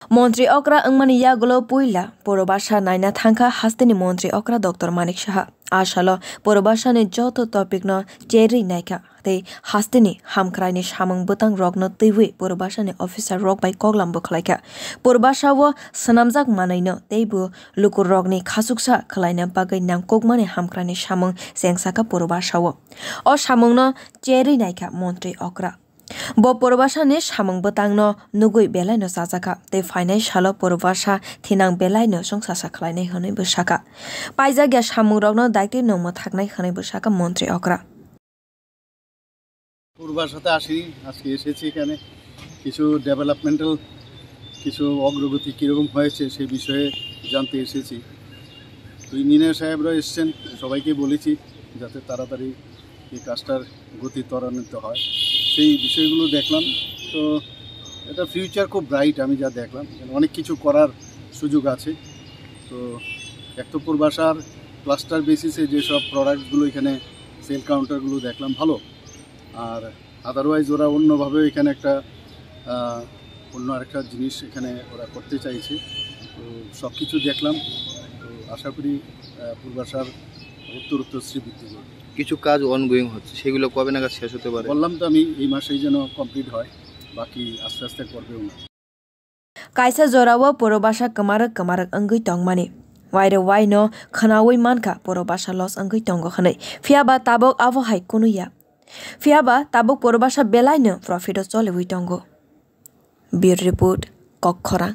Montri okra wngmani yagulo puila Purbasha naina thangkha haste ni Montri okra Dr.Manik Saha Asalo Purbasha ni joto topic no cherwi naikha tei haste ni hamkrai ni samung bwtang rok no twiwi Purbasha ni officer rok by koklam bo khlaikha Purbasha wo swnamjak manai no tei bo lukur rok ni khasuksa khlaina bagui wngmani hamkrai ni samung sengsaka Purbasha wo o samung no cherwi naikha Montri okra bo Purbasha ni samung bwtang no nugui belai no sajaka tei fainai salo Purbasha thinang belai no songsasa khlainai hwnui bwsaka paijak samung rok no daikte nongmo thaknai hwnui bwsaka Montri okra Purbashate আজকে এসেছি এখানে কিছু developmental কিছু অগ্রগতি কিরকম হয়েছে সেই বিষয়ে জানতে এসেছি তো ইঞ্জিনিয়ার সাহেবরা এসেছেন সবাইকে বলেছি যাতে তাড়াতাড়ি এই কাজটার গতি ত্বরান্বিত হয় সেই বিষয়গুলো দেখলাম তো এটা ফিউচার খুব ব্রাইট আমি যা দেখলাম অনেক কিছু করার সুযোগ আছে তো একটা পূর্বাশার ক্লাস্টার বেসিসে যেসব প্রোডাক্টগুলো এখানে সেল কাউন্টারগুলো দেখলাম ভালো আর আদারওয়াইজ ওরা অন্যভাবে এখানে একটা অন্য আরেকটা জিনিস এখানে ওরা করতে চাইছে তো সব কিছু দেখলাম তো আশা করি পূর্বাশার উত্তর শ্রীবৃদ্ধি করবে কিছু কাজ অনগোয়িং হচ্ছে সেগুলো কবে নাগাদ শেষ হতে পারে বললাম তো আমি এই মাসেই যেন কমপ্লিট হয় বাকি আস্তে আস্তে করবেও না kaisa jorawo Purbasha kamarak wngui tongmani wairo waino khanawi mankha Purbasha los wngui tongo hwnui phiaba tabok abo hai kunuya phiaba tabok Purbasha belai no profit o choliwi tongo bir report koklam